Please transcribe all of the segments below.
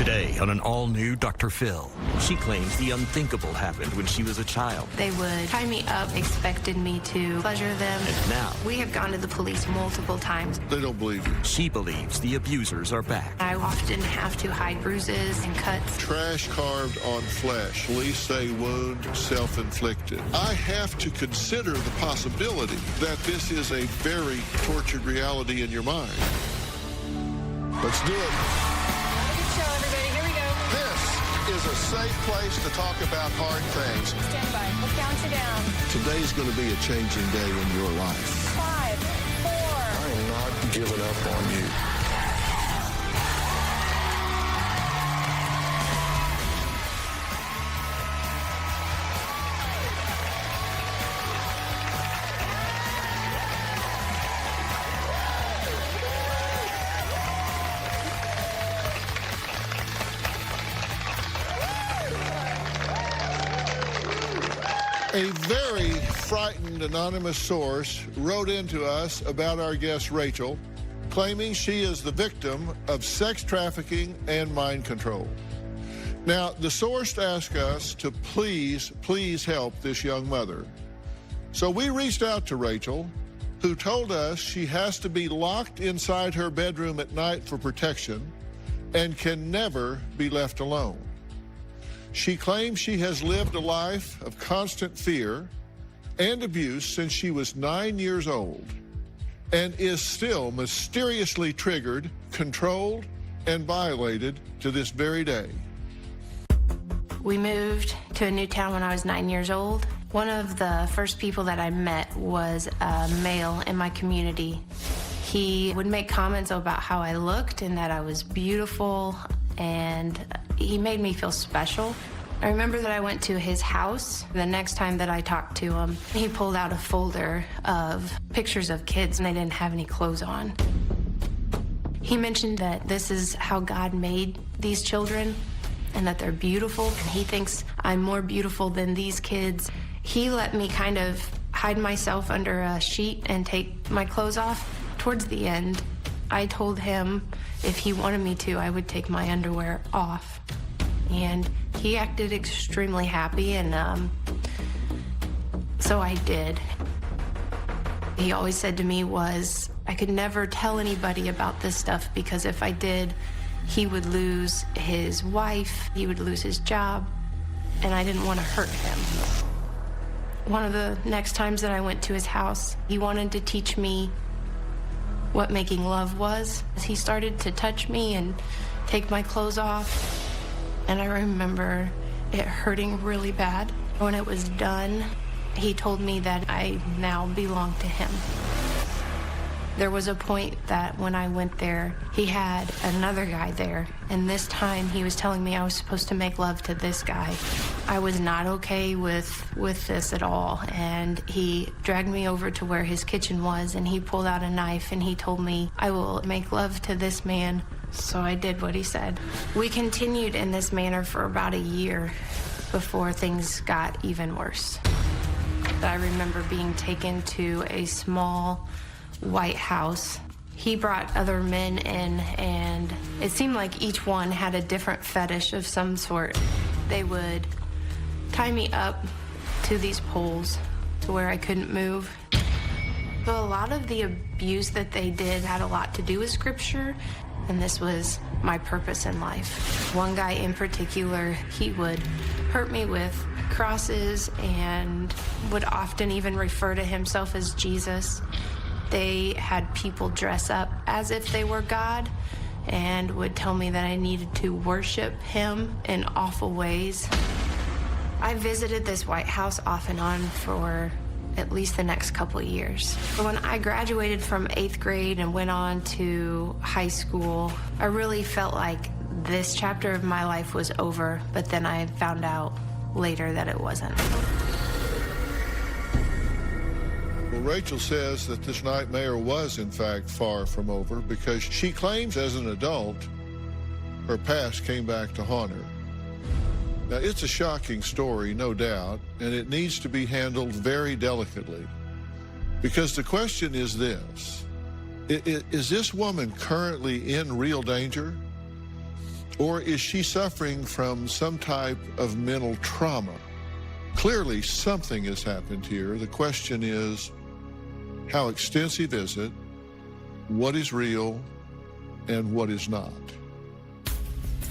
Today on an all-new Dr. Phil, she claims the unthinkable happened when she was a child. They would tie me up, expected me to pleasure them. And now, we have gone to the police multiple times. They don't believe you. She believes the abusers are back. I often have to hide bruises and cuts. Trash carved on flesh. Police say wound self-inflicted. I have to consider the possibility that this is a very tortured reality in your mind. Let's do it. Good show, everybody. Here we go. This is a safe place to talk about hard things. Stand by. We'll count you down. Today's going to be a changing day in your life. 5, 4. I am not giving up on you. A very frightened anonymous source wrote into us about our guest Rachel, claiming she is the victim of sex trafficking and mind control. Now, the source asked us to please help this young mother. So we reached out to Rachel, who told us she has to be locked inside her bedroom at night for protection and can never be left alone. She claims she has lived a life of constant fear and abuse since she was 9 years old and is still mysteriously triggered, controlled, and violated to this very day. We moved to a new town when I was 9 years old. One of the first people that I met was a male in my community. He would make comments about how I looked and that I was beautiful, and he made me feel special. I remember that I went to his house. The next time that I talked to him, he pulled out a folder of pictures of kids, and they didn't have any clothes on. He mentioned that this is how God made these children and that they're beautiful, and he thinks I'm more beautiful than these kids. He let me kind of hide myself under a sheet and take my clothes off. Towards the end, I told him if he wanted me to, I would take my underwear off. And he acted extremely happy, and so I did. He always said to me was, I could never tell anybody about this stuff because if I did, he would lose his wife, he would lose his job, and I didn't want to hurt him. One of the next times that I went to his house, he wanted to teach me what making love was. He started to touch me and take my clothes off, and I remember it hurting really bad. When it was done, he told me that I now belong to him. There was a point that when I went there, he had another guy there, and this time he was telling me I was supposed to make love to this guy. I was not okay with this at all, and he dragged me over to where his kitchen was, and he pulled out a knife, and he told me, I will make love to this man. So I did what he said. We continued in this manner for about a year before things got even worse. I remember being taken to a small white house. He brought other men in, and it seemed like each one had a different fetish of some sort. They would tie me up to these poles to where I couldn't move. So a lot of the abuse that they did had a lot to do with scripture, and this was my purpose in life. One guy in particular, he would hurt me with crosses and would often even refer to himself as Jesus. They had people dress up as if they were God and would tell me that I needed to worship him in awful ways. I visited this White House off and on for at least the next couple of years. When I graduated from 8th grade and went on to high school, I really felt like this chapter of my life was over, but then I found out later that it wasn't. Well, Rachel says that this nightmare was, in fact, far from over because she claims as an adult her past came back to haunt her. Now, it's a shocking story, no doubt, and it needs to be handled very delicately because the question is this. Is this woman currently in real danger? Or is she suffering from some type of mental trauma? Clearly, something has happened here. The question is, how extensive is it? What is real and what is not?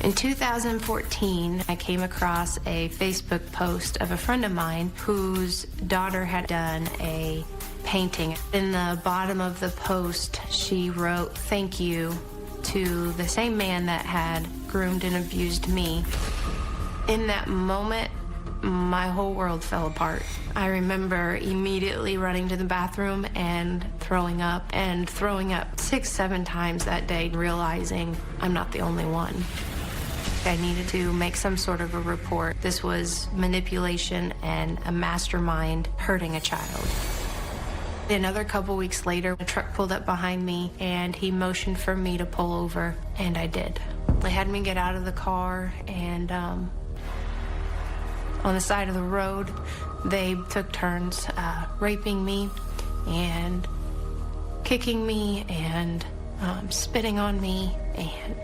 In 2014, I came across a Facebook post of a friend of mine whose daughter had done a painting. In the bottom of the post, she wrote, "Thank you," to the same man that had groomed and abused me. In that moment, my whole world fell apart. I remember immediately running to the bathroom and throwing up 6, 7 times that day, realizing I'm not the only one. I needed to make some sort of a report. This was manipulation and a mastermind hurting a child. Another couple weeks later, a truck pulled up behind me and he motioned for me to pull over, and I did. They had me get out of the car, and on the side of the road, they took turns raping me and kicking me and spitting on me and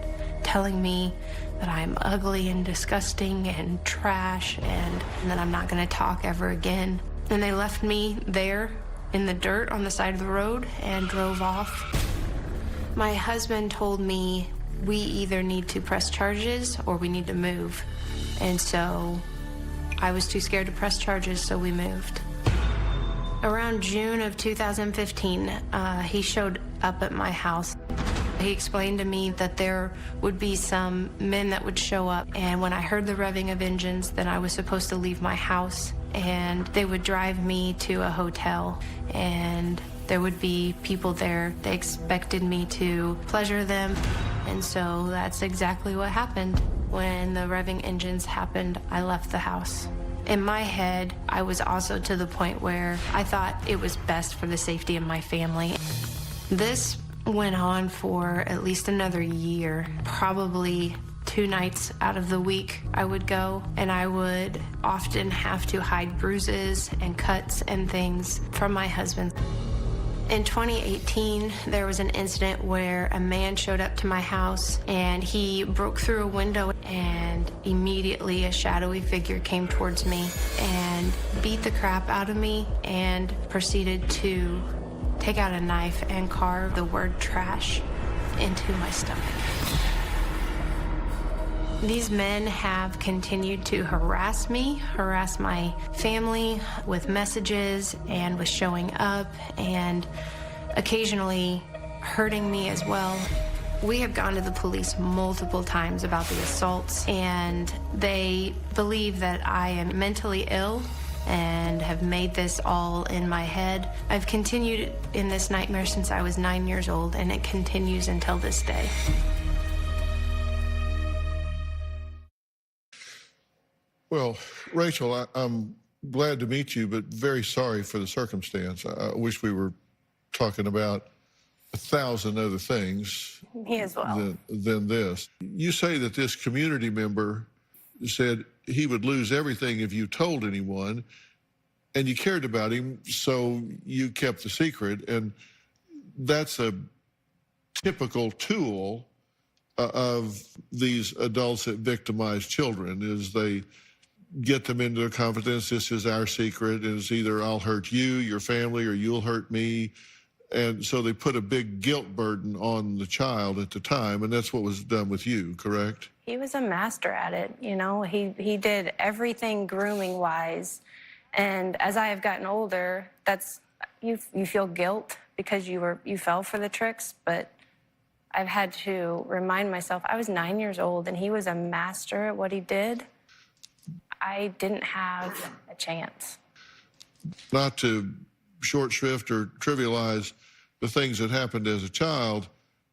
telling me that I'm ugly and disgusting and trash and that I'm not going to talk ever again. And they left me there in the dirt on the side of the road and drove off. My husband told me we either need to press charges or we need to move. And so I was too scared to press charges, so we moved. Around June of 2015, he showed up at my house. He explained to me that there would be some men that would show up, and when I heard the revving of engines, then I was supposed to leave my house, and they would drive me to a hotel, and there would be people there. They expected me to pleasure them, and so that's exactly what happened. When the revving engines happened, I left the house. In my head, I was also to the point where I thought it was best for the safety of my family. This went on for at least another year. Probably 2 nights out of the week I would go, and I would often have to hide bruises and cuts and things from my husband. In 2018, there was an incident where a man showed up to my house and he broke through a window, and immediately a shadowy figure came towards me and beat the crap out of me and proceeded to take out a knife and carve the word trash into my stomach. These men have continued to harass me, harass my family with messages and with showing up and occasionally hurting me as well. We have gone to the police multiple times about the assaults, and they believe that I am mentally ill and have made this all in my head. I've continued in this nightmare since I was 9 years old, and it continues until this day. Well, Rachel, I'm glad to meet you, but very sorry for the circumstance. I wish we were talking about 1,000 other things Me as well. than this. You say that this community member said he would lose everything if you told anyone, and you cared about him, so you kept the secret. And that's a typical tool of these adults that victimize children, is they get them into their confidence. This is our secret. It's either I'll hurt you, your family, or you'll hurt me. And so they put a big guilt burden on the child at the time, and that's what was done with you, correct? He was a master at it, you know. He did everything grooming-wise. And as I have gotten older, you feel guilt because you fell for the tricks, but I've had to remind myself, I was 9 years old and he was a master at what he did. I didn't have a chance. Not to short shrift or trivialize the things that happened as a child,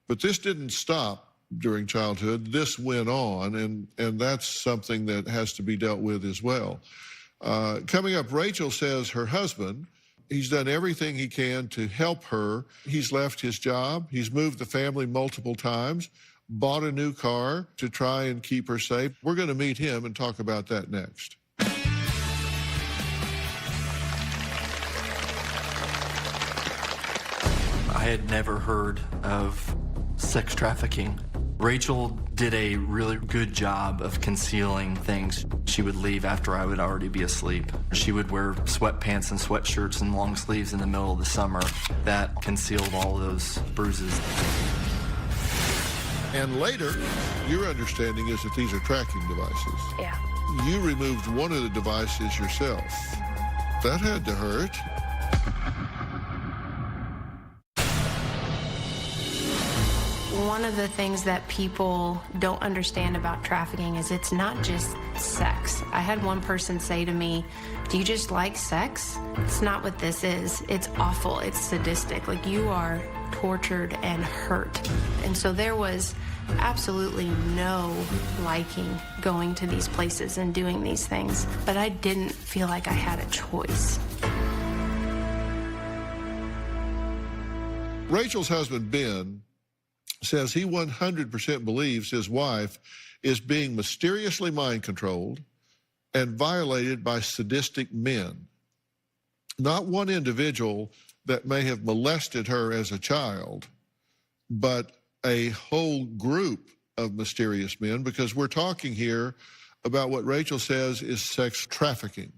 but this didn't stop during childhood. This went on, and that's something that has to be dealt with as well. Coming up, Rachel says her husband, he's done everything he can to help her. He's left his job. He's moved the family multiple times, bought a new car to try and keep her safe. We're going to meet him and talk about that next. I had never heard of sex trafficking Rachel did a really good job of concealing things. She would leave after I would already be asleep. She would wear sweatpants and sweatshirts and long sleeves in the middle of the summer. That concealed all those bruises. And later, your understanding is that these are tracking devices. Yeah. You removed one of the devices yourself. That had to hurt. One of the things that people don't understand about trafficking is it's not just sex. I had one person say to me, "Do you just like sex?" It's not what this is. It's awful. It's sadistic. Like, you are tortured and hurt. And so there was absolutely no liking going to these places and doing these things. But I didn't feel like I had a choice. Rachel's husband, Ben, says he 100% believes his wife is being mysteriously mind-controlled and violated by sadistic men. Not one individual that may have molested her as a child, but a whole group of mysterious men, because we're talking here about what Rachel says is sex trafficking.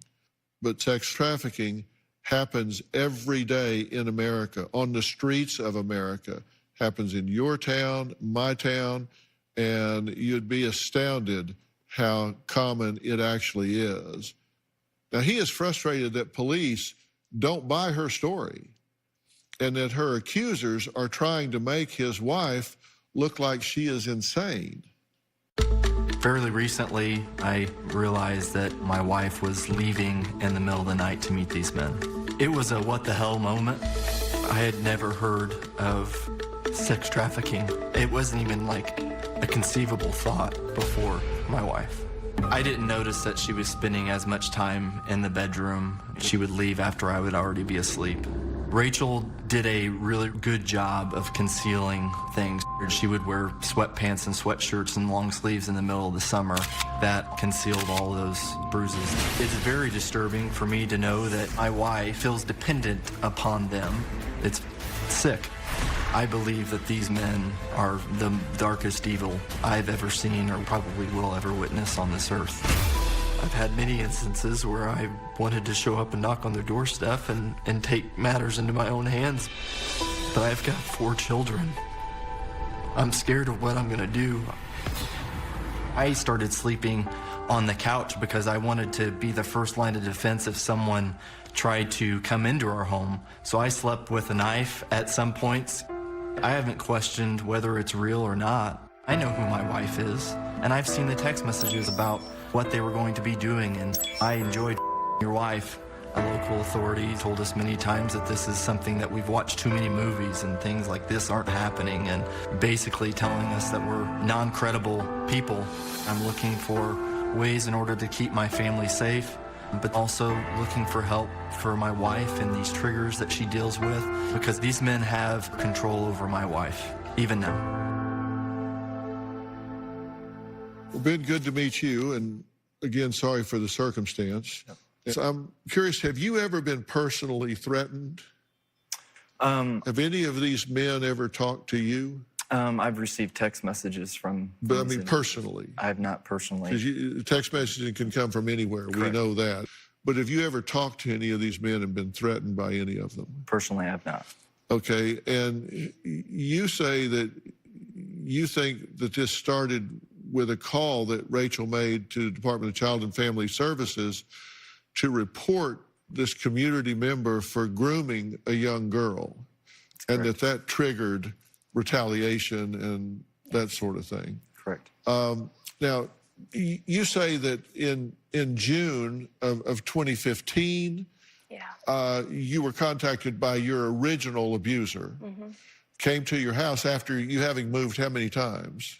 But sex trafficking happens every day in America, on the streets of America. Happens in your town, my town, and you'd be astounded how common it actually is. Now, he is frustrated that police don't buy her story and that her accusers are trying to make his wife look like she is insane. Fairly recently, I realized that my wife was leaving in the middle of the night to meet these men. It was a what the hell moment. I had never heard of sex trafficking. It wasn't even like a conceivable thought before my wife. I didn't notice that she was spending as much time in the bedroom. She would leave after I would already be asleep. Rachel did a really good job of concealing things. She would wear sweatpants and sweatshirts and long sleeves in the middle of the summer. That concealed all those bruises. It's very disturbing for me to know that my wife feels dependent upon them. It's sick. I believe that these men are the darkest evil I've ever seen or probably will ever witness on this earth. I've had many instances where I wanted to show up and knock on their doorstep and take matters into my own hands. But I've got 4 children. I'm scared of what I'm gonna do. I started sleeping on the couch because I wanted to be the first line of defense if someone tried to come into our home. So I slept with a knife at some points. I haven't questioned whether it's real or not. I know who my wife is, and I've seen the text messages about what they were going to be doing, and I enjoyed your wife. A local authority told us many times that this is something that we've watched too many movies and things like this aren't happening, and basically telling us that we're non-credible people. I'm looking for ways in order to keep my family safe, but also looking for help for my wife and these triggers that she deals with, because these men have control over my wife, even now. Well, Ben, good to meet you, and again, sorry for the circumstance. Yep. So I'm curious, have you ever been personally threatened? Have any of these men ever talked to you? I've received text messages from... But I mean personally? I have not personally. Because text messaging can come from anywhere. Correct. We know that. But have you ever talked to any of these men and been threatened by any of them? Personally, I have not. Okay, and you say that you think that this started with a call that Rachel made to the Department of Child and Family Services to report this community member for grooming a young girl, and that triggered retaliation and that sort of thing. Correct. Now, you say that in June of 2015, you were contacted by your original abuser, came to your house after you having moved how many times?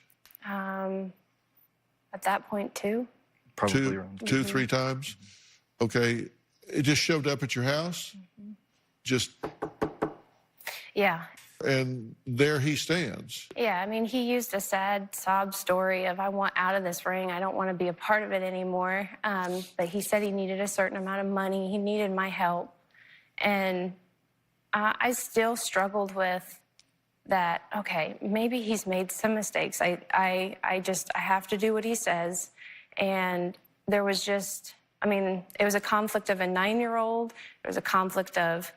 At that point, 2. Probably around 2, 3 times? Okay. It just showed up at your house? Just... Yeah. And there he stands. Yeah, I mean, he used a sad sob story of, I want out of this ring. I don't want to be a part of it anymore. But he said he needed a certain amount of money. He needed my help. And I still struggled with that, okay, maybe he's made some mistakes. I have to do what he says. And there was just, I mean, it was a conflict of a 9-year-old. It was a conflict of,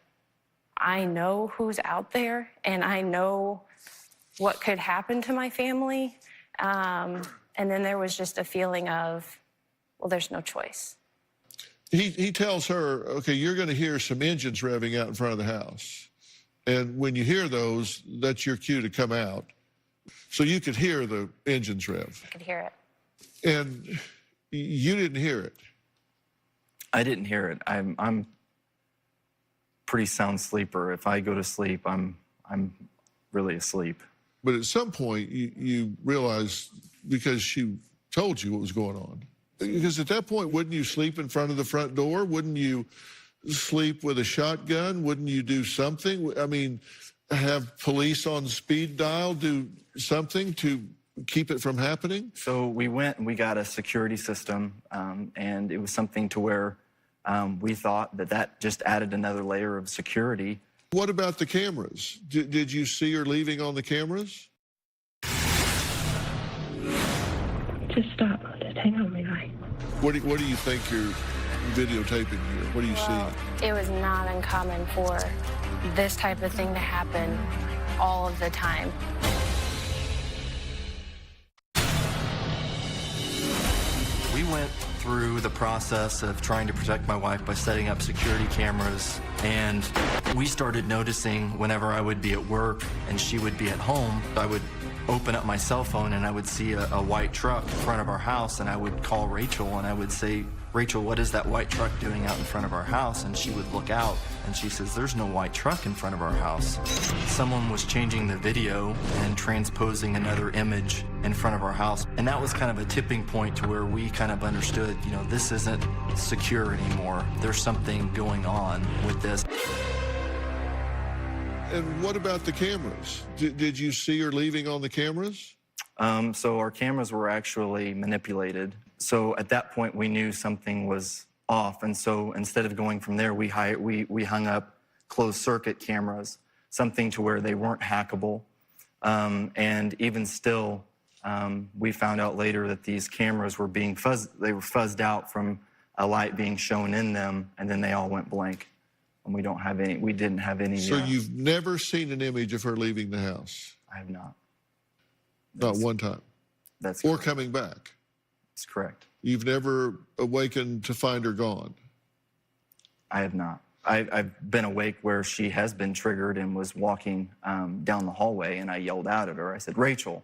I know who's out there and I know what could happen to my family. And then there was just a feeling of, well, there's no choice. He tells her, okay, you're going to hear some engines revving out in front of the house. And when you hear those, that's your cue to come out. So you could hear the engines rev. I could hear it. And you didn't hear it. I didn't hear it. I'm pretty sound sleeper. If I go to sleep, I'm really asleep. But at some point, you realize, because she told you what was going on. Because at that point, wouldn't you sleep in front of the front door? Wouldn't you sleep with a shotgun? Wouldn't you do something? I mean, have police on speed dial do something to keep it from happening? So we went and we got a security system, and it was something to where we thought that just added another layer of security. What about the cameras? Did you see her leaving on the cameras? Just stop. Just hang on, Levi. What do you think you're videotaping here? What do you see? It was not uncommon for this type of thing to happen all of the time. We went through the process of trying to protect my wife by setting up security cameras, and we started noticing whenever I would be at work and she would be at home, I would open up my cell phone and I would see a white truck in front of our house, and I would call Rachel and I would say, Rachel, what is that white truck doing out in front of our house? And she would look out and she says, there's no white truck in front of our house. Someone was changing the video and transposing another image in front of our house. And that was kind of a tipping point to where we kind of understood, you know, this isn't secure anymore. There's something going on with this. And what about the cameras? Did you see her leaving on the cameras? So our cameras were actually manipulated. So at that point, we knew something was off. And so instead of going from there, we hung up closed circuit cameras, something to where they weren't hackable. And even still, we found out later that these cameras were being fuzzed out from a light being shown in them, and then they all went blank. And we didn't have any. So you've never seen an image of her leaving the house? I have not. Not one time? That's Or correct. coming back? That's correct. You've never awakened to find her gone? I have not. I've been awake where she has been triggered and was walking down the hallway, and I yelled out at her. I said, Rachel.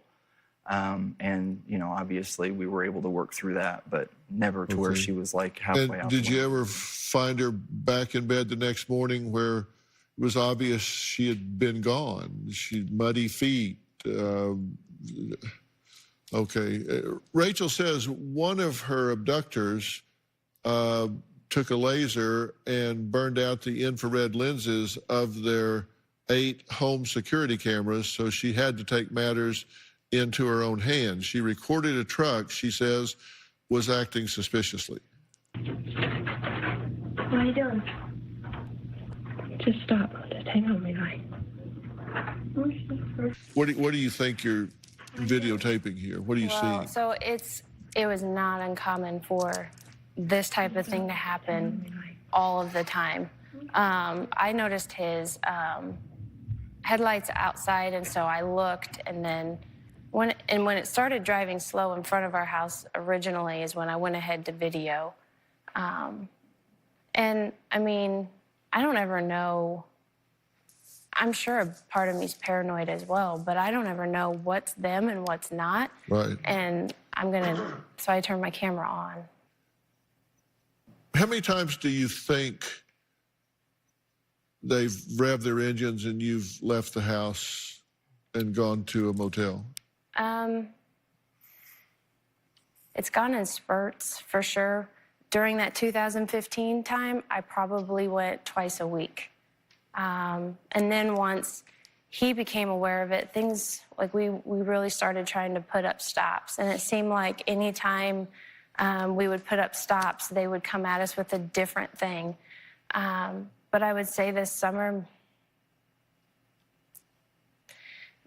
And, you know, obviously we were able to work through that, but never to where she was like halfway And out. did you ever find her back in bed the next morning where it was obvious she had been gone? She had muddy feet. Okay. Rachel says one of her abductors took a laser and burned out the infrared lenses of their 8 home security cameras, so she had to take matters into her own hands. She recorded a truck, she says, was acting suspiciously. What are you doing? Just stop. Just hang on, Levi. What do you think you're videotaping here? What are you seeing? So it was not uncommon for this type of thing to happen all of the time. I noticed his headlights outside, and so I looked, and then when it started driving slow in front of our house originally is when I went ahead to video. And I mean, I don't ever know. I'm sure a part of me's paranoid as well, but I don't ever know what's them and what's not. Right. And so I turned my camera on. How many times do you think they've revved their engines and you've left the house and gone to a motel? It's gone in spurts for sure. During that 2015 time, I probably went twice a week. And then once he became aware of it, things like we really started trying to put up stops. And it seemed like any time we would put up stops, they would come at us with a different thing. But I would say this summer,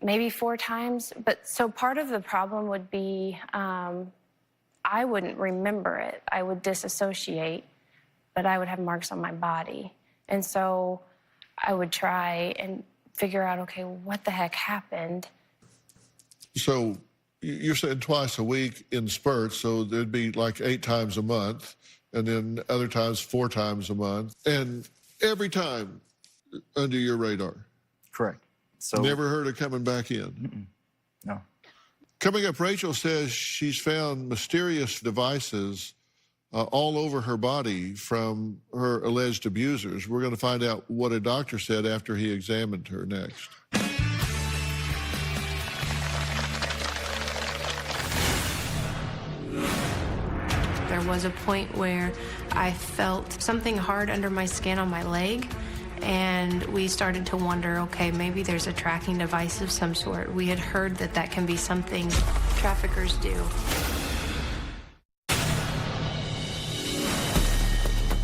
maybe 4 times. But so part of the problem would be I wouldn't remember it. I would disassociate, but I would have marks on my body. And so I would try and figure out, okay, what the heck happened? So you're saying twice a week in spurts, so there'd be like 8 times a month, and then other times 4 times a month, and every time under your radar. Correct. So Never heard of coming back in. no. Coming up, Rachel says she's found mysterious devices all over her body from her alleged abusers. We're going to find out what a doctor said after he examined her next. There was a point where I felt something hard under my skin on my leg, and we started to wonder, okay, maybe there's a tracking device of some sort. We had heard that that can be something traffickers do.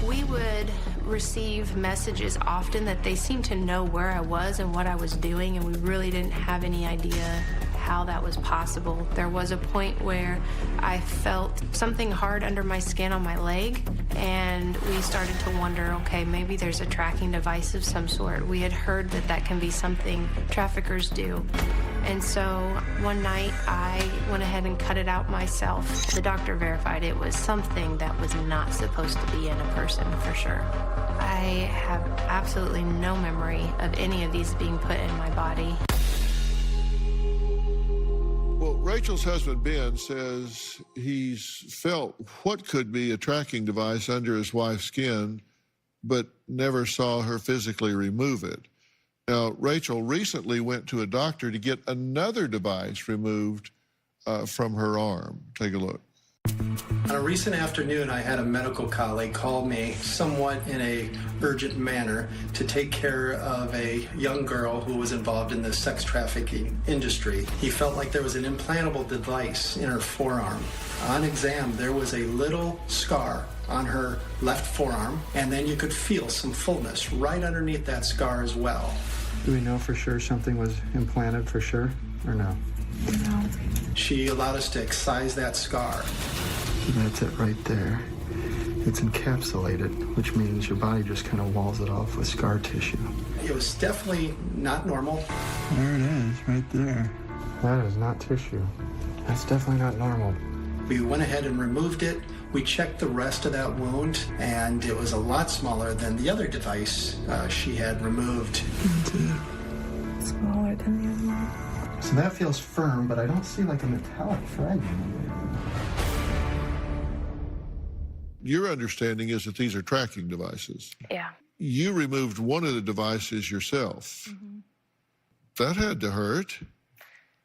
We would receive messages often that they seemed to know where I was and what I was doing, and we really didn't have any idea how that was possible. There was a point where I felt something hard under my skin on my leg, and we started to wonder, okay, maybe there's a tracking device of some sort. We had heard that that can be something traffickers do. And so one night I went ahead and cut it out myself. The doctor verified it was something that was not supposed to be in a person, for sure. I have absolutely no memory of any of these being put in my body. Well, Rachel's husband, Ben, says he's felt what could be a tracking device under his wife's skin, but never saw her physically remove it. Now, Rachel recently went to a doctor to get another device removed from her arm. Take a look. On a recent afternoon, I had a medical colleague call me somewhat in a urgent manner to take care of a young girl who was involved in the sex trafficking industry. He felt like there was an implantable device in her forearm. On exam, there was a little scar on her left forearm, and then you could feel some fullness right underneath that scar as well. Do we know for sure something was implanted for sure, or no? No. She allowed us to excise that scar. That's it right there. It's encapsulated, which means your body just kind of walls it off with scar tissue. It was definitely not normal. There it is, right there. That is not tissue. That's definitely not normal. We went ahead and removed it. We checked the rest of that wound, and it was a lot smaller than the other device she had removed. Smaller than the other one. So that feels firm, but I don't see like a metallic fragment. Your understanding is that these are tracking devices. Yeah. You removed one of the devices yourself. That had to hurt.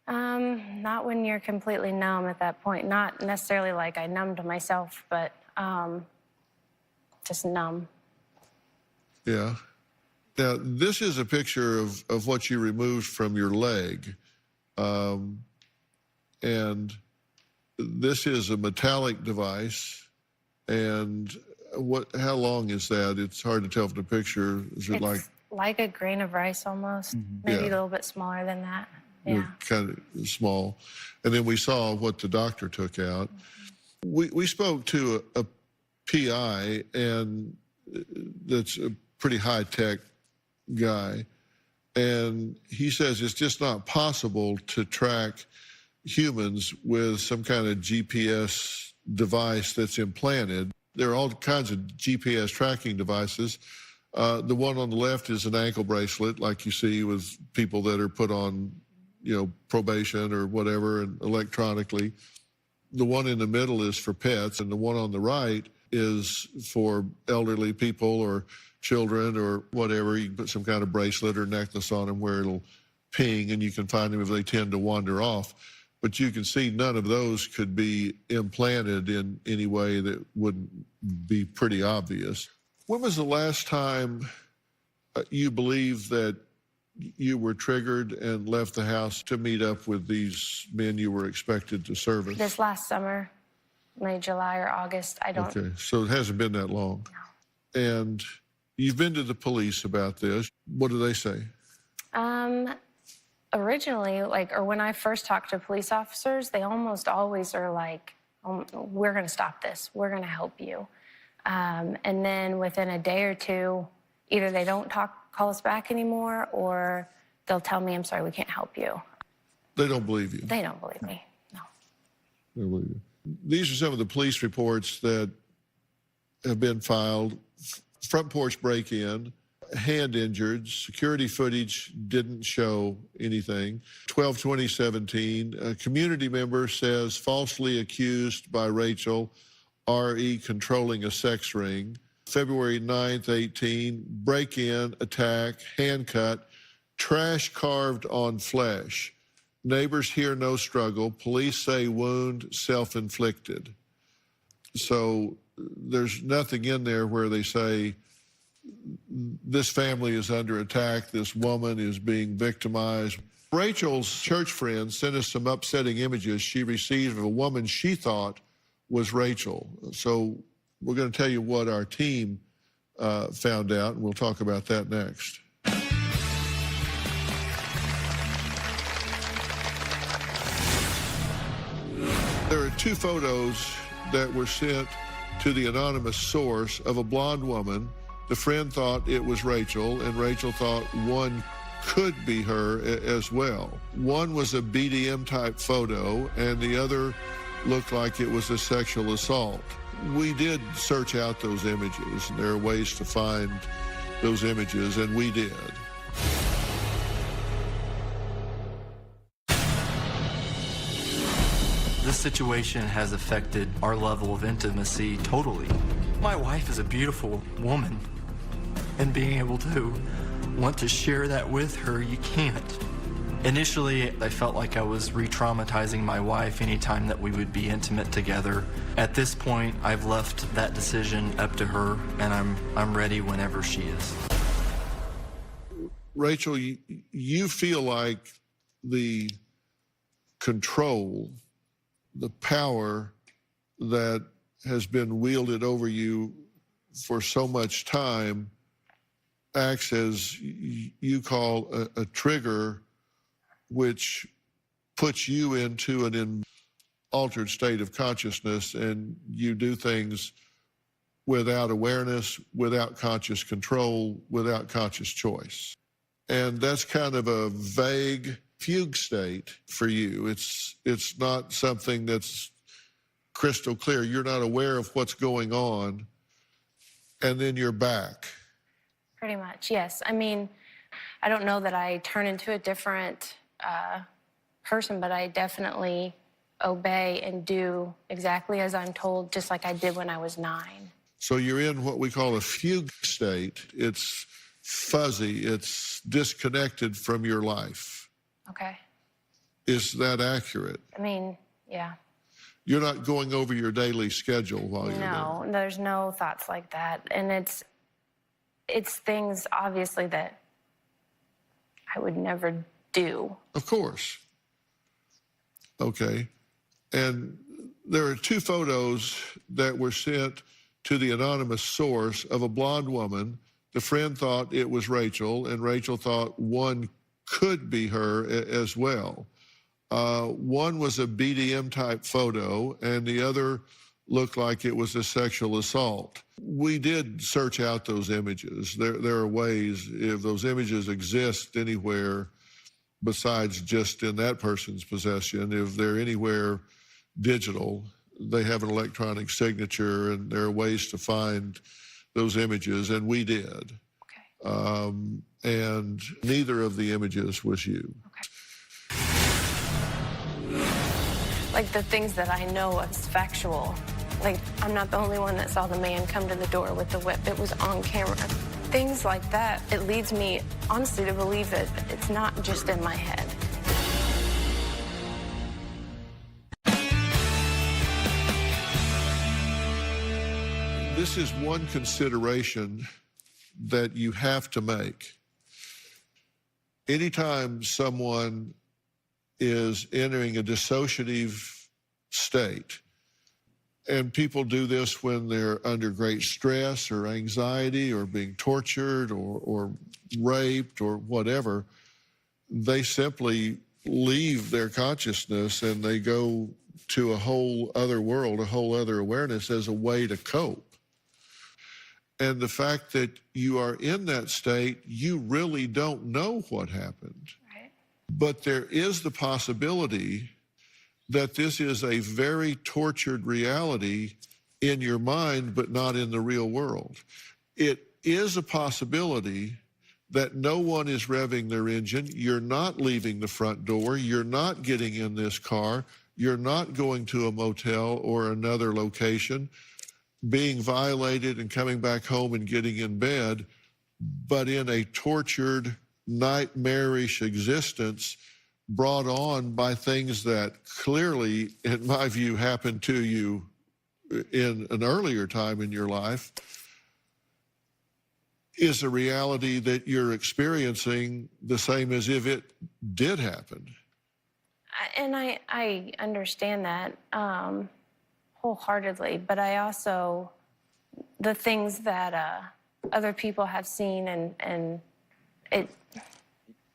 Not when you're completely numb at that point. Not necessarily like I numbed myself, but just numb. Yeah. Now, this is a picture of what you removed from your leg. And this is a metallic device. And how long is that? It's hard to tell from the picture. Is it like a grain of rice almost, maybe a little bit smaller than that. Yeah. Kind of small. And then we saw what the doctor took out. We spoke to a PI, and that's a pretty high-tech guy. And he says it's just not possible to track humans with some kind of GPS device that's implanted. There are all kinds of GPS tracking devices. The one on the left is an ankle bracelet, like you see with people that are put on, probation or whatever, and electronically. The one in the middle is for pets, and the one on the right is for elderly people or children or whatever. You can put some kind of bracelet or necklace on them where it'll ping, and you can find them if they tend to wander off. But you can see none of those could be implanted in any way that wouldn't be pretty obvious. When was the last time you believe that you were triggered and left the house to meet up with these men you were expected to service? This last summer, May, July, or August. I don't. Okay, so it hasn't been that long. No. And you've been to the police about this. What do they say? Originally, or when I first talked to police officers, they almost always are like, we're going to stop this. We're going to help you. And then within a day or two, either they don't call us back anymore, or they'll tell me, I'm sorry, we can't help you. They don't believe you. They don't believe me, no. They don't believe you. These are some of the police reports that have been filed. Front porch break-in, hand injured, security footage didn't show anything. 12/20/17, a community member says falsely accused by Rachel, RE controlling a sex ring. February 9th, 18, break-in, attack, hand cut, trash carved on flesh. Neighbors hear no struggle. Police say wound self-inflicted. So there's nothing in there where they say this family is under attack, this woman is being victimized. Rachel's church friend sent us some upsetting images she received of a woman she thought was Rachel. So we're going to tell you what our team found out, and we'll talk about that next. There are two photos that were sent to the anonymous source of a blonde woman. The friend thought it was Rachel, and Rachel thought one could be her as well. One was a BDM-type photo, and the other looked like it was a sexual assault. We did search out those images, and there are ways to find those images, and we did. This situation has affected our level of intimacy totally. My wife is a beautiful woman, and being able to want to share that with her, you can't. Initially, I felt like I was re-traumatizing my wife anytime that we would be intimate together. At this point, I've left that decision up to her, and I'm ready whenever she is. Rachel, you feel like the control, the power that has been wielded over you for so much time acts as you call a trigger, which puts you into an altered state of consciousness, and you do things without awareness, without conscious control, without conscious choice. And that's kind of a vague fugue state for you. It's not something that's crystal clear. You're not aware of what's going on, and then you're back. Pretty much, yes. I mean, I don't know that I turn into a different person, but I definitely obey and do exactly as I'm told, just like I did when I was 9. So you're in what we call a fugue state. It's fuzzy. It's disconnected from your life. Okay. Is that accurate? I mean, yeah. You're not going over your daily schedule while you're there? No, there's no thoughts like that. And it's things, obviously, that I would never do. Of course. Okay. And there are two photos that were sent to the anonymous source of a blonde woman. The friend thought it was Rachel, and Rachel thought one could be her as well. One was a BDM-type photo, and the other looked like it was a sexual assault. We did search out those images. There are ways, if those images exist anywhere besides just in that person's possession, if they're anywhere digital, they have an electronic signature, and there are ways to find those images, and we did. Okay. And neither of the images was you. Okay. Like the things that I know is factual. Like, I'm not the only one that saw the man come to the door with the whip. It was on camera. Things like that, it leads me, honestly, to believe that it's not just in my head. This is one consideration that you have to make. Anytime someone is entering a dissociative state, and people do this when they're under great stress or anxiety or being tortured or raped or whatever, they simply leave their consciousness and they go to a whole other world, a whole other awareness as a way to cope. And the fact that you are in that state, you really don't know what happened. Right. But there is the possibility that this is a very tortured reality in your mind, but not in the real world. It is a possibility that no one is revving their engine. You're not leaving the front door. You're not getting in this car. You're not going to a motel or another location, being violated and coming back home and getting in bed, but in a tortured, nightmarish existence brought on by things that clearly, in my view, happened to you in an earlier time in your life, is a reality that you're experiencing the same as if it did happen. And I understand that wholeheartedly, but I also, the things that other people have seen and it...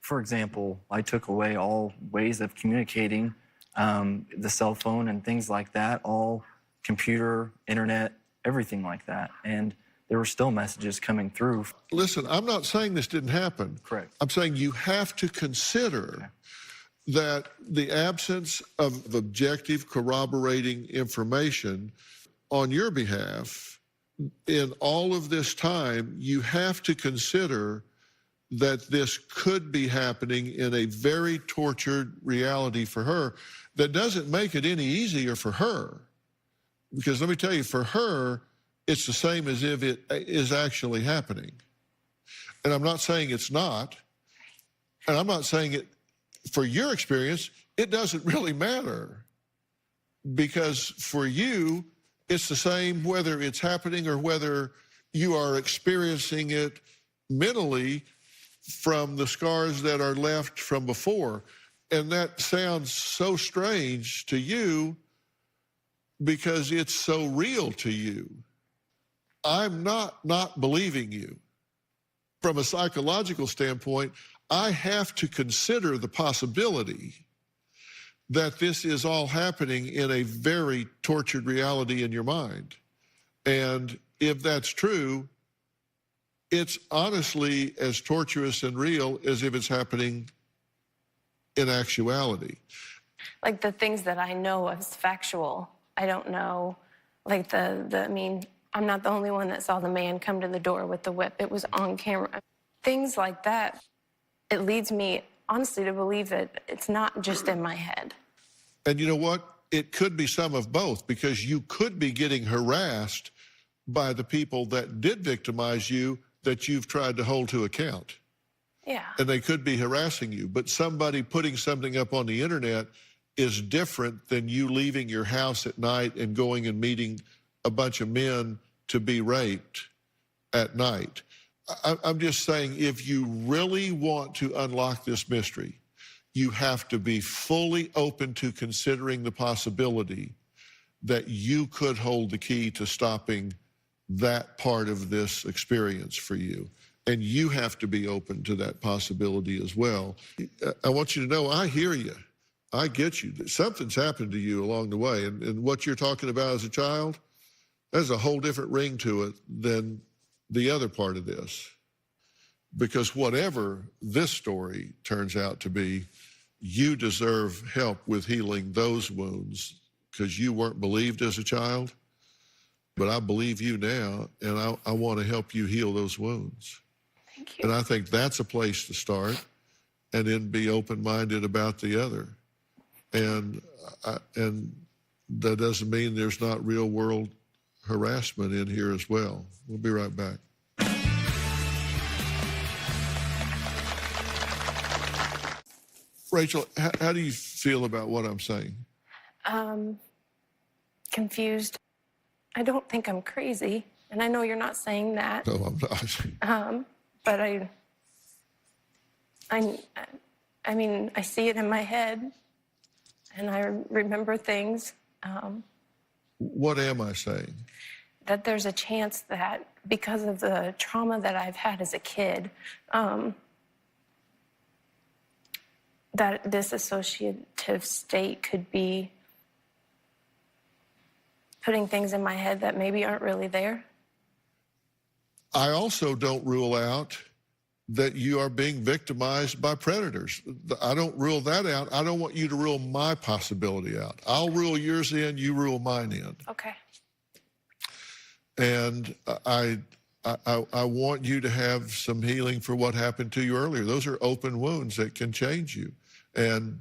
For example, I took away all ways of communicating, the cell phone and things like that, all computer, internet, everything like that. And there were still messages coming through. Listen, I'm not saying this didn't happen. Correct. I'm saying you have to consider that the absence of objective corroborating information on your behalf in all of this time, you have to consider that this could be happening in a very tortured reality for her that doesn't make it any easier for her. Because let me tell you, for her, it's the same as if it is actually happening. And I'm not saying it's not. And I'm not saying it, for your experience, it doesn't really matter. Because for you, it's the same whether it's happening or whether you are experiencing it mentally from the scars that are left from before. And that sounds so strange to you because it's so real to you. I'm not believing you. From a psychological standpoint, I have to consider the possibility that this is all happening in a very tortured reality in your mind. And if that's true, it's honestly as torturous and real as if it's happening in actuality. Like the things that I know as factual, I don't know, like I mean, I'm not the only one that saw the man come to the door with the whip. It was on camera. Things like that, it leads me, honestly, to believe that it's not just in my head. And you know what? It could be some of both, because you could be getting harassed by the people that did victimize you that you've tried to hold to account. Yeah. And they could be harassing you. But somebody putting something up on the internet is different than you leaving your house at night and going and meeting a bunch of men to be raped at night. I'm just saying, if you really want to unlock this mystery, you have to be fully open to considering the possibility that you could hold the key to stopping that part of this experience for you. And you have to be open to that possibility as well. I want you to know, I hear you. I get you. Something's happened to you along the way. And what you're talking about as a child, there's a whole different ring to it than the other part of this. Because whatever this story turns out to be, you deserve help with healing those wounds, because you weren't believed as a child. But I believe you now, and I want to help you heal those wounds. Thank you. And I think that's a place to start, and then be open-minded about the other. And that doesn't mean there's not real-world harassment in here as well. We'll be right back. Rachel, how do you feel about what I'm saying? Confused. I don't think I'm crazy, and I know you're not saying that. No, I'm not. But I mean, I see it in my head, and I remember things. What am I saying? That there's a chance that because of the trauma that I've had as a kid, that dissociative state could be putting things in my head that maybe aren't really there. I also don't rule out that you are being victimized by predators. I don't rule that out. I don't want you to rule my possibility out. I'll rule yours in, you rule mine in. Okay. And I want you to have some healing for what happened to you earlier. Those are open wounds that can change you. And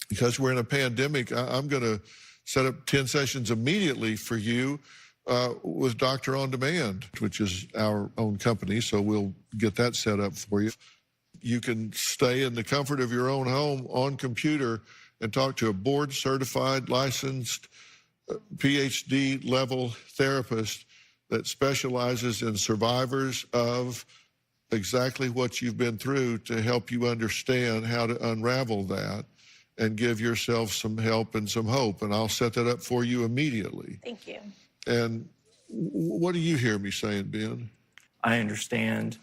because we're in a pandemic, I'm going to set up 10 sessions immediately for you with Doctor On Demand, which is our own company, so we'll get that set up for you. You can stay in the comfort of your own home on computer and talk to a board-certified, licensed, PhD-level therapist that specializes in survivors of exactly what you've been through to help you understand how to unravel that and give yourself some help and some hope. And I'll set that up for you immediately. Thank you. And what do you hear me saying, Ben? I understand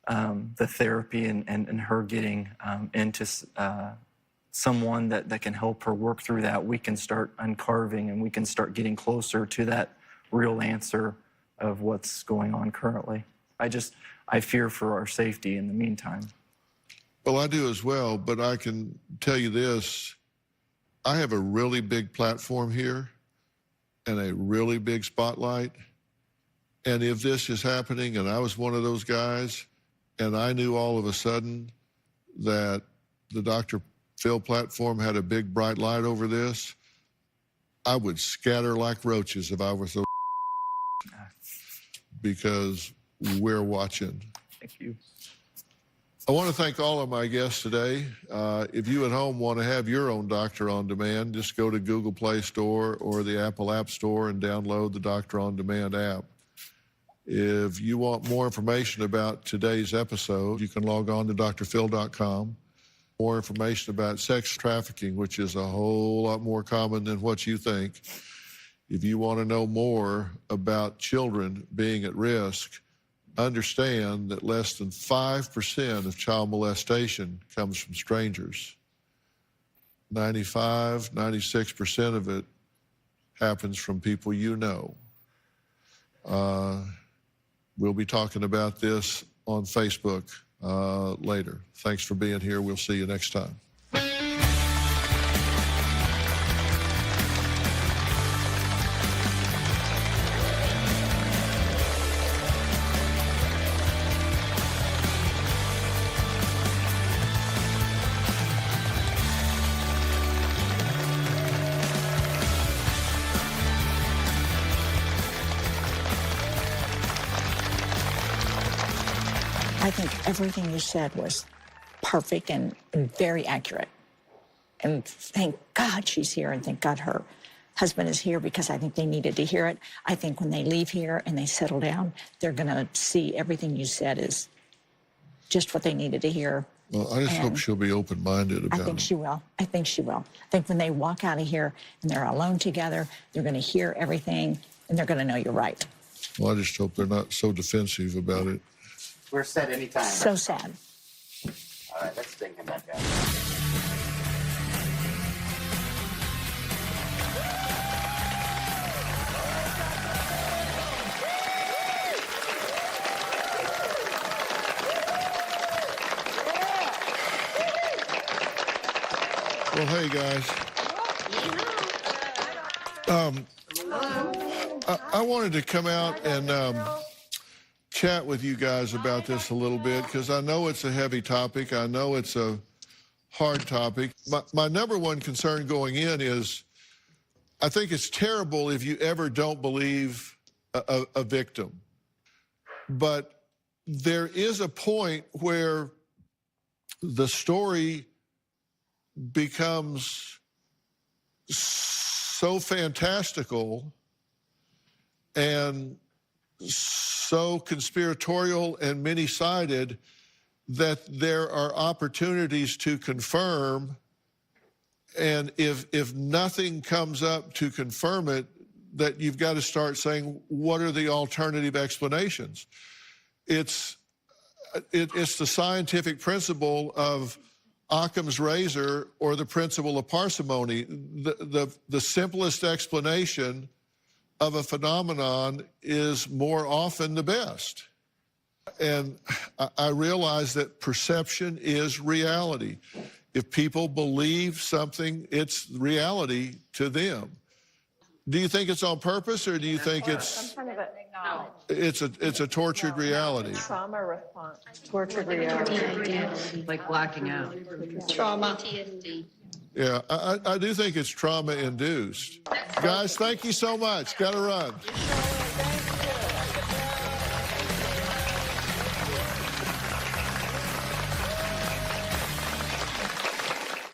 the therapy and her getting into someone that can help her work through that. We can start uncarving and we can start getting closer to that real answer of what's going on currently. I fear for our safety in the meantime. Well, I do as well, but I can tell you this. I have a really big platform here and a really big spotlight. And if this is happening and I was one of those guys and I knew all of a sudden that the Dr. Phil platform had a big bright light over this, I would scatter like roaches if I was so because we're watching. Thank you. I want to thank all of my guests today. If you at home want to have your own Doctor On Demand, just go to Google Play Store or the Apple App Store and download the Doctor On Demand app. If you want more information about today's episode, you can log on to drphil.com. More information about sex trafficking, which is a whole lot more common than what you think. If you want to know more about children being at risk, understand that less than 5% of child molestation comes from strangers. 96% of it happens from people you know. We'll be talking about this on Facebook later. Thanks for being here. We'll see you next time. I think everything you said was perfect and very accurate. And thank God she's here, and thank God her husband is here, because I think they needed to hear it. I think when they leave here and they settle down, they're going to see everything you said is just what they needed to hear. Well, I just hope she'll be open-minded about it. I think she will. I think she will. I think when they walk out of here and they're alone together, they're going to hear everything and they're going to know you're right. Well, I just hope they're not so defensive about it. We're set anytime. So sad. All right, let's think about that. Well, hey, guys. I wanted to come out and chat with you guys about this a little bit, because I know it's a heavy topic. I know it's a hard topic. My number one concern going in is I think it's terrible if you ever don't believe a victim. But there is a point where the story becomes so fantastical and so conspiratorial and many-sided that there are opportunities to confirm, and if nothing comes up to confirm it, that you've got to start saying, what are the alternative explanations? It's the scientific principle of Occam's razor or the principle of parsimony. The simplest explanation of a phenomenon is more often the best. And I realize that perception is reality. If people believe something, it's reality to them. Do you think it's on purpose, or do you think it's a tortured reality? Trauma response, tortured reality. Like blacking out. Trauma. Yeah, I do think it's trauma-induced. Guys, thank you so much. Got to run.